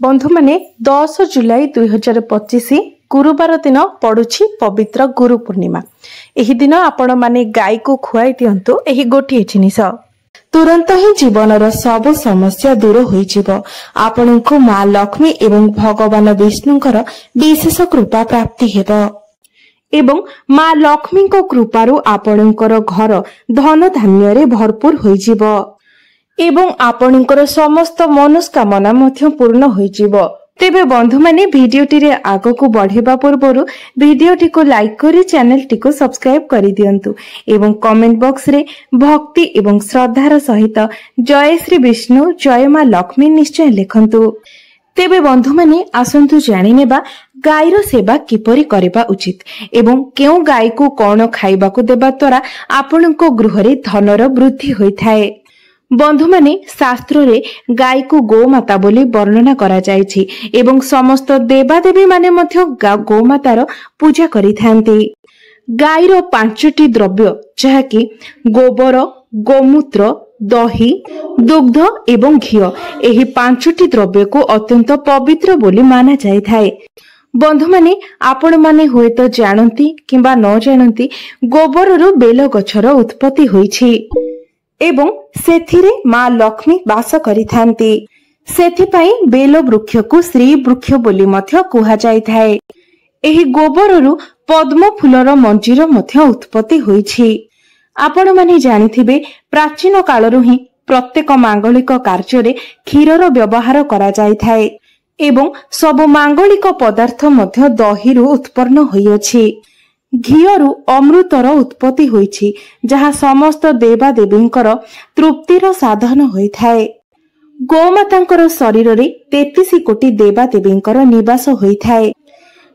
बंधु माने 10 जुलाई 2025 गुरुवार दिन पड़ुछि पवित्र गुरु पूर्णिमा। एही दिन आपण माने गाय को खुआई दियंतु एही गोटिए जिनिस तुरंत ही जीवनर सब समस्या दूर होई जिवो। आपनको मां लक्ष्मी एवं भगवान विष्णुंकर विशेष कृपा प्राप्ति हेबो एवं मां लक्ष्मी को कृपारु आपणकर घर धन धान्य रे भरपूर होई जिवो एवं आपणकर समस्त मनोस्कामना मध्य पूर्ण होई जिवो। तेबे बंधु माने भिडियोटी रे आगो को बढ़ेबा पूर्वरु भिडियोटी को लाइक करी चैनल टी को सब्सक्राइब करी दियंतु एवं कमेंट बॉक्स रे भक्ति एवं श्रद्धार सहित जय श्री विष्णु जय मां लक्ष्मी निश्चय लिखंतु। तेबे बंधु माने आसंतु जानि नेबा गायरो सेवा किपरि करिबा उचित एवं केउ गाय को कोन खाइबा को देबा द्वारा आपणको गृह रे धनर वृद्धि होइथाय। बंधु माने शास्त्र रे गाय को गोमाता बोली वर्णना करा जायछि एवं समस्त देवादेवी माने मध्य गोमातार पूजा करिथांती। गायरो 5टी द्रव्य जहाकि गोबर, गोमूत्र, दही, दुग्ध एवं घिओ एही 5टी द्रव्य को अत्यंत पवित्र बोली माना जायथाय। बंधु माने आपण माने हुए तो जानती किंबा न जानती गोबररु बेल गछर उत्पत्ति होईछि एवं सेथिरे मां लक्ष्मी वास करिथांती। सेथिपाई बेल वृक्ष को श्री वृक्ष बोली मध्य कुहा जायथाय। एही गोबररु पद्म फूलर मंजीर मध्य उत्पत्ति होईछि। आपण माने जानिथिबे प्राचीन कालरु ही प्रत्येक मांगलिक कार्य रे क्षीरर व्यवहार करा जायथाय एवं सब मांगलिक पदार्थ मध्य दहीरु उत्पन्न होईछि। घिओरु अमृतर उत्पत्ति होईछि जहा समस्त देवादेवींकर तृप्तिर साधन होइथाय। गोमातांकर शरीर रे 33 कोटी देवादेवींकर निवास होइथाय।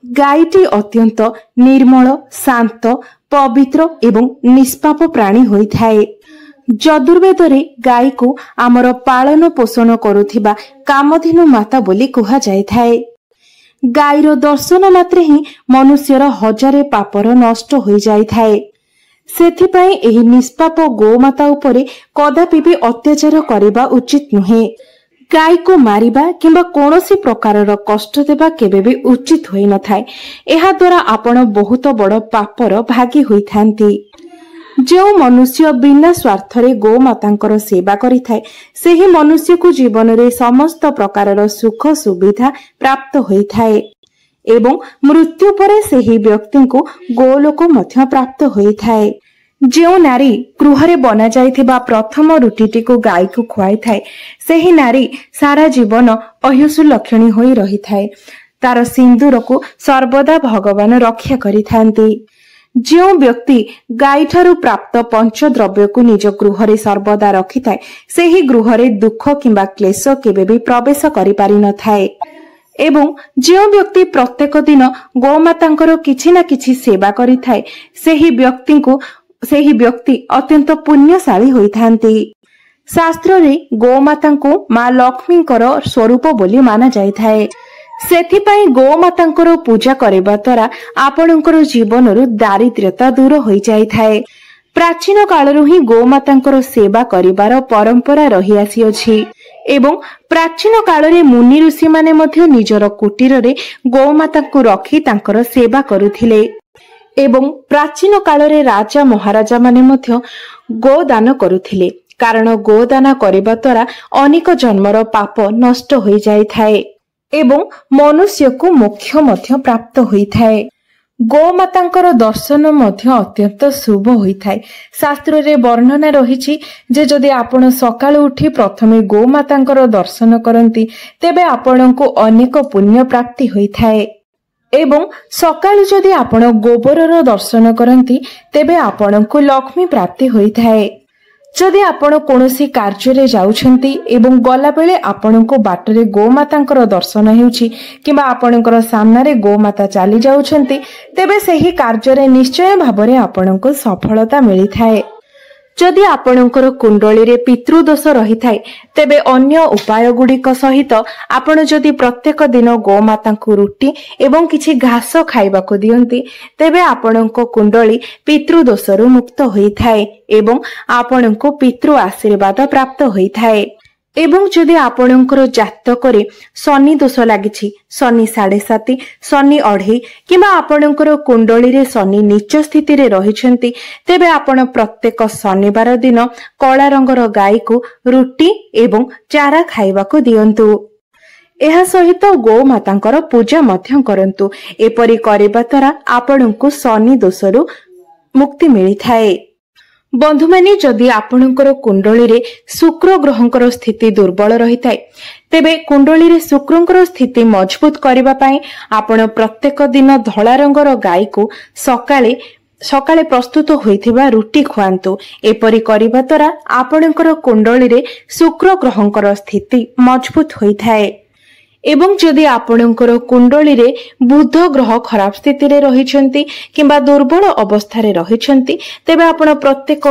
गायटी अत्यंत निर्मल, शांत, पवित्र एवं निष्पाप प्राणी होइथाय। यजुर्वेद रे गाय को आमर पालन पोषण करुथिबा कामधेनु माता बोली कुहा जायथाय। गायरो दर्शन मात्रे ही मनुष्यर हजारे पापर नष्ट हो जाइथाए। सेथिपाई एही निष्पाप गोमाता उपरे कदापि भी अत्याचार करिबा उचित नुहे। गाय को मारिबा किंबा कोनोसी प्रकारर कष्ट देबा केबे भी उचित होई नथाय। एहा द्वारा आपण बहुत बड़ पापर भागी होइथांती। जो मनुष्य बिना स्वार्थरे गोमातांकर सेवा करिथाय सेही मनुष्य को जीवन रे समस्त प्रकारर सुख सुविधा प्राप्त होइथाय एवं मृत्यु परे सेही व्यक्ति को गोलोक मध्य प्राप्त होइथाय। जो नारी गृहरे बना जाइथिबा प्रथम रुटीटी को गाय को खुआई थाए सेही नारी सारा जीवन अयुषु लक्षणी होई रहिथाय। तार सिंदूर को सर्वदा भगवान रक्षा करिथांती। जो व्यक्ति गाय ठारू प्राप्त पंचद्रव्य को निज गृह रे सर्वदा रखिथाय सेही गृह रे दुख किंबा क्लेश केबे भी प्रवेश करि पारि न थाए एवं जो व्यक्ति प्रत्येक दिन गोमातांकर किछि ना किछि सेवा करिथाय सेही व्यक्ति अत्यंत पुण्यशाली होइथांती। शास्त्र रे गोमाता को मां लक्ष्मीकर स्वरूप बोली माना जायथाय। सेथिपाई गोमातांकर पूजा करबा द्वारा आपणकर जीवनरु दारिद्र्यता दूर होई जायथाय। प्राचीन कालरु ही गोमातांकर सेवा करिबार परंपरा रही आसी अछि एवं प्राचीन काल रे मुनि ऋषि माने मध्य निजर कुटीर रे गोमाता को रखी तांकर सेवा करुथिले एवं प्राचीन काल रे राजा महाराजा माने मध्य गोदान करुथिले कारण गोदान करबा द्वारा अनेक जन्मर पाप नष्ट होई जायथाय एवं मनुष्य को मोक्ष मध्य प्राप्त होइथाय। गोमातांकर दर्शन मध्य अत्यंत शुभ होइथाय। शास्त्र रे वर्णना रहिछि जे जदि आपण सकाळु उठी प्रथमे गोमातांकर दर्शन करंती तेबे आपणको अनेक पुण्य प्राप्ति होइथाय एवं सकाळु जदि आपण गोबरर दर्शन करंती तेबे आपणको लक्ष्मी प्राप्ति होइथाय। जदि आपण कोनोसी कार्य रे जाउछंती एवं गला बेले आपणको बाटरे गोमातांकर दर्शन हेउछि किबा आपणकर सामना रे गोमाता चाली जाउछंती तेबे सेही कार्य रे निश्चय भाबरे आपणको सफलता मिलिथाय। जदि आपणकर कुंडली रे पितृदोष रहिथाय तेबे अन्य उपाय गुड़िक सहित आपण जदि प्रत्येक दिन गोमाता को रुटी एवं किछि घास खाइबा को दियंती तेबे आपणको कुंडली पितृदोषरु मुक्त होइथाय एवं आपणको पितृ आशीर्वाद प्राप्त होइथाय। एवं जदि आपणकर जातकरे शनि दोष लगी शनि 7.5 शनि 2.5 किंबा आपणकर कुंडली रे शनि नीच स्थिति रे रहिछंती तेबे आपण प्रत्येक शनिवार दिन कला रंगर गाय को रुटी एवं चारा खाइबा को दियंतु। एहा सहित गौ मातांकर पूजा मध्य करंतु। एपरि करिबा द्वारा आपणଙ୍କୁ शनि दोषरु मुक्ति मिली थाए। बंधु माने जदि आपणकर कुंडली रे शुक्र ग्रहंकर स्थिति दुर्बल रही थाए तेबे कुंडली रे शुक्रंकर स्थिति मजबूत करबा पई आपण प्रत्येक दिन धला रंगर गाय को सकाळे प्रस्तुत होइथिबा रुटी खुआंतु। एपरि करिबा द्वारा आपणकर कुंडली रे शुक्र ग्रहंकर स्थिति मजबूत होई थाए। एवं जदि आपणकर कुंडली रे बुध ग्रह खराब स्थिति रे रहिछंती किंबा दुर्बल अवस्था रे रहिछंती तेबे आपण प्रत्येक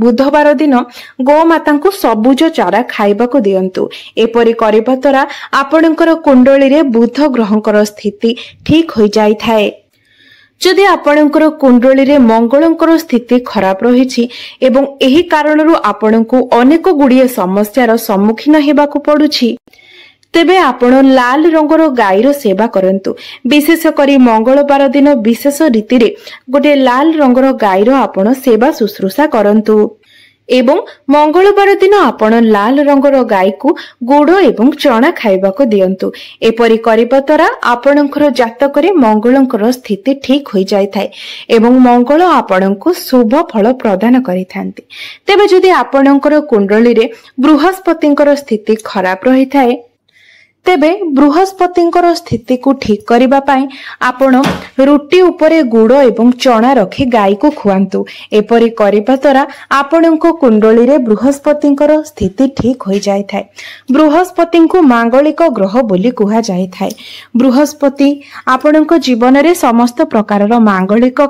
बुधवार दिन गौ माता को सबुज चारा खाइबा को दियंतु। एपरि करिबा द्वारा आपणकर कुंडली रे बुध ग्रहंकर स्थिति ठीक होई जाई थाए। जदि आपणकर कुंडली रे मंगलंकर स्थिति खराब रहिछि एवं एही कारणरू आपणको अनेक गुडिये समस्यार सम्मुखीन हेबाकू पडुछि तेबे आपण लाल रंगर गाईर सेवा करंतु। विशेष करी मंगलवार दिन विशेष रीति रे गोटे लाल रंगर गाईर आपण सेवा शुश्रूषा करंतु एवं मंगलवार दिन आपण लाल रंगर गाई को गुड़ एवं चना खाइबा को दियंतु। एपरि करिबा द्वारा आपणकर जातकरे मंगलंकर स्थिति ठीक होई जाय थाए एवं मंगल आपणको शुभ फल प्रदान करिथांती। तेबे जदि आपणकर कुंडली रे बृहस्पतिंकर स्थिति खराब रही थाए तेबे बृहस्पतिंकर स्थिति को ठीक करिबा पाई आपण रुटी उपरे गुड़ एवं चना रखी गाय को खुआंतु। एपरि करिबा द्वारा आपणको कुंडली रे बृहस्पतिंकर स्थिति ठीक होई जाय थाए। बृहस्पति को मांगलिक ग्रह बोली कुहा जाय थाए। बृहस्पति आपणको जीवन रे समस्त प्रकार मांगलिक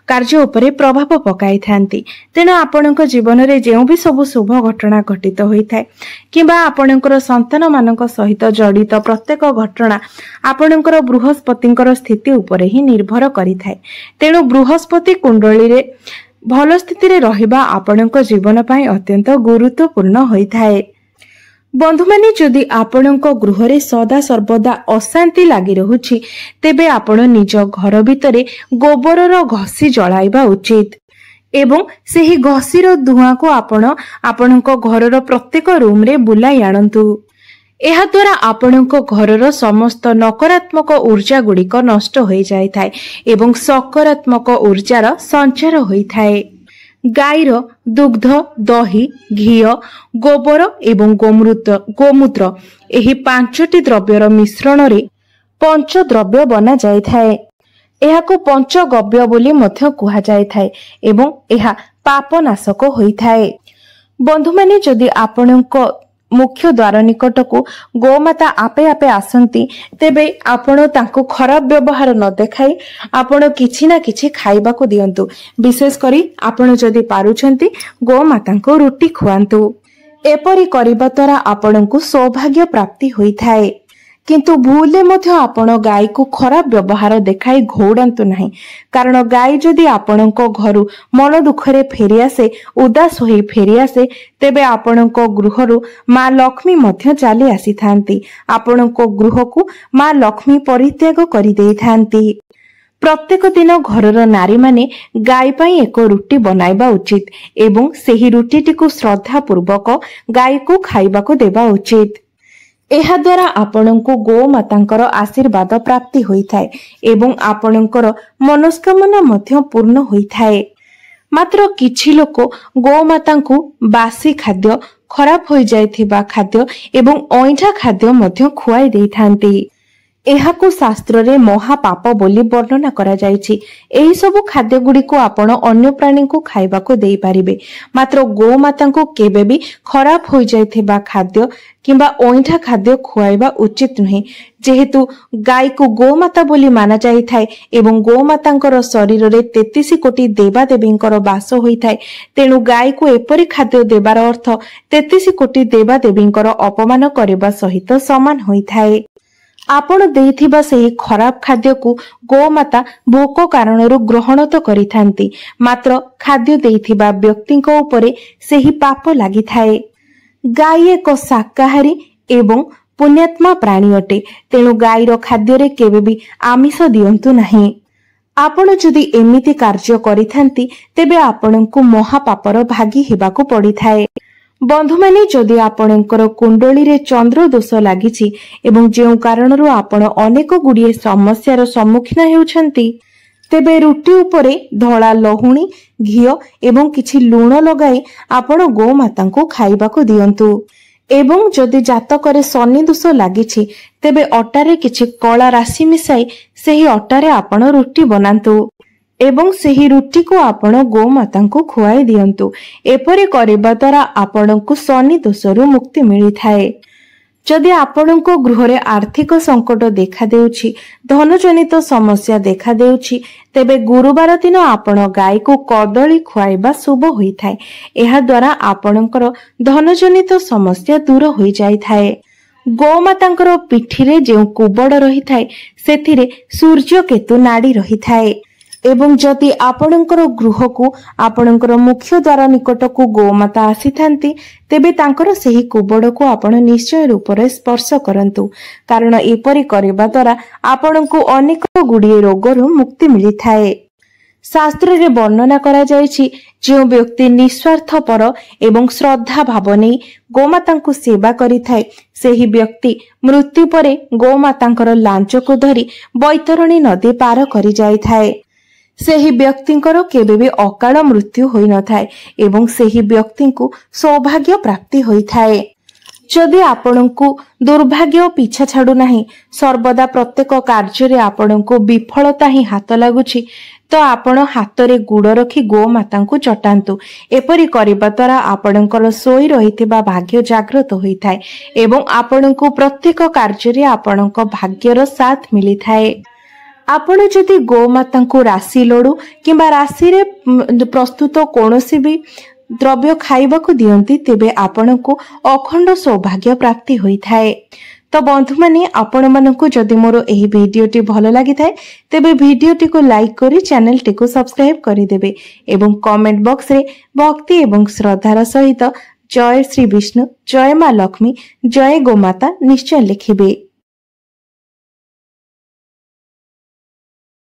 कार्य उपरे प्रभाव पकाई थांती। तेणु आपणक जीवन रे जेउ भी सब शुभ घटना घटित होई थाए किंबा आपणकर संतान मानक सहित जड़ित प्रत्येक घटना आपणकर बृहस्पतिंकर स्थिति उपरे ही निर्भर करि थाए। तेणु बृहस्पति कुंडली रे भल स्थिति रे रहिबा आपणक जीवन पई अत्यंत गुरुत्वपूर्ण होई थाए। बंधु माने जदि आपणक गृह रे सदा सर्वदा अशांति लागि रहुछि तेबे आपण निज घर भितरे गोबरर घसी जळाइबा उचित एवं सेही घसीर धुआं को आपणक घरर प्रत्येक रूम रे बुलाई आनंतु। एहा द्वारा आपणक घरर समस्त नकारात्मक ऊर्जा गुड़िक नष्ट होई जाय थाए एवं सकारात्मक ऊर्जार संचार होई थाए। गाईर दुग्ध दही घी गोबर एवं गोमूत्र एही 5टी द्रव्यर मिश्रण रे पंचद्रव्य बना जाय थाए। एहाको पंचगव्य बोली मध्य कुहा जाय थाए एवं एहा पापनाशक होई थाए। बंधु माने जदि आपणक मुख्य द्वार निकट को गोमाता आपे आपे आसंती तेबे आपण तांको खराब व्यवहार न देखाई आपण किछि ना किछि खाइबा को दियंतु। विशेष करी आपण जदि पारुछंती गोमातांको रुटी खुआंतु। एपरि करिबा द्वारा आपणको सौभाग्य प्राप्ति होई थाए। किंतु भूले मध्य आपण गाय को खराब व्यवहार देखाई घोड़ांतु नहीं, कारण गाय जदि आपणको घरु मन दुखरे फेरी आसे उदास होई फेरी आसे तेबे आपणको गृहरु मां लक्ष्मी मध्य चली आसी थांती। आपणको गृह को मां लक्ष्मी परित्याग करि देई थांती। प्रत्येक दिन घरर नारी माने गाय पाई एक रुटी बनाइबा उचित एवं सेही रुटीटी को श्रद्धा पूर्वक गाय को खाइबा को देबा उचित। एहा द्वारा आपणको गो मातांकर आशीर्वाद प्राप्ति होई थाए एवं आपणकर मनस्कामना मध्य पूर्ण होई थाए। मात्र किछि लोक गो मातांकु बासी खाद्य खराब होई जायथिबा खाद्य एवं ओइठा खाद्य मध्य खुआई देई थांती। एहाकु शास्त्र रे महापाप बोली वर्णना करा जायछि। एही सब खाद्य गुडी को आपण अन्य प्राणी को खाइबा को देई पारिबे, मात्र गो माता को केबे भी खराब होई जायथिबा खाद्य किंबा ओइठा खाद्य खुआइबा उचित नहीं, जेहेतु गाय को गोमाता बोली माना जाई थाए एवं गोमातांकर शरीर रे 33 कोटी देवा देवींकर वास होई थाए। तेणु गाय को एपरि खाद्य देबार अर्थ 33 कोटी देवा देवींकर अपमान करबा सहित समान होई थाए। आपण देइथिबा सेही खराब खाद्य को गोमाता भोक कारणरू ग्रहण तो करिथांती, मात्र खाद्य देइथिबा व्यक्तिंको उपरे सेही पाप लागि थाए। गाई एक शाकाहारी एवं पुण्यात्मा प्राणी अटे, तेणु गाईर खाद्य केबे भी आमिष दियंतु नहीं। आपण जदि एमिति कार्य करिथांती तेबे आपणଙ୍କୁ महापापर भागी हेबाकू पड़िथाए। बंधु माने जदि आपणଙ୍କର कुंडली चंद्र दोष लागिछि एवं जेउ कारणरू आपण अनेक गुड़िए समस्यार सम्मुखीन हेउछंती, तेबे रुटी उपरे धला लहुणी घिओ एवं किछि लूण लगाई आपण गोमाता को खाइबाकू दियंतु। एवं जदि जातकरे शनि दोष लागिछि तेबे अटारे किछि कला राशि मिसाई सेही अटारे आपण रुटी बनांतु एवं सेही रुटी को आपण गोमाता को खुआई दियंतु। एपरि करिबा द्वारा आपणଙ୍କୁ शनि दोषरू मुक्ति मिली थाए। जदि आपणको गृहरे आर्थिक संकट देखा देउछि, धन जनित समस्या देखा देउछि, तेबे गुरुवार दिन आपण गाय को कदली खुआइबा शुभ होई थाए। एहा द्वारा आपणकर धन जनित समस्या दूर होई जाई थाए। गोमातांकर पिठिरे जेउ कुबड़ रही थाए सेथिरे सूर्य केतु नाड़ी रही थाए। एवं जदि आपणकर गृह को आपणकर मुख्य द्वार निकट को गोमाता आसी थांती तेबे तांकर सेही कुबड़ को आपण निश्चय रूप से स्पर्श करंतु, कारण एपरि करिबा द्वारा आपणको अनेक गुड़िए रोगरू मुक्ति मिली थाए। शास्त्र रे वर्णना करा जायछि, जो व्यक्ति निस्वार्थपर एवं श्रद्धा भाव नहीं गोमाता को सेवा करि थाए सेही व्यक्ति मृत्यु परे गोमातांकर लांच को धरी बैतरणी नदी पार करि जाय थाए। सेही व्यक्तिंकर केबे भी अकाल मृत्यु होई न थाए एवं सेही व्यक्ति को सौभाग्य प्राप्ति होई थाए। जदि आपणଙ୍କୁ दुर्भाग्य पीछा छाड़ू नाही, सर्वदा प्रत्येक कार्य रे आपणଙ୍କୁ विफलता ही हाथ लागुछि, तो आपण हाथ रे गुड़ रखी गोमाता को चटांतु। एपरि करिबा द्वारा आपणଙ୍କର सोई रहिथिबा भाग्य जागृत होई थाए एवं आपणଙ୍କୁ प्रत्येक कार्य रे आपणଙ୍କ भाग्यर साथ मिली थाए। आपण जदि गोमाता को राशि लडू किंबा राशि रे प्रस्तुत कोनोसी भी द्रव्य खाइबा को दियंती तेबे आपण को अखंड सौभाग्य प्राप्ति होई थाए। तो बंधु माने आपण मानकु जदि मोर एही वीडियोटी भलो लागि थाए तेबे वीडियोटी को लाइक करी चैनल टी को सब्सक्राइब करि देबे एवं कमेंट बॉक्स रे भक्ति एवं श्रद्धार सहित जय श्री विष्णु, जय मां लक्ष्मी, जय गोमाता निश्चय लिखिबे।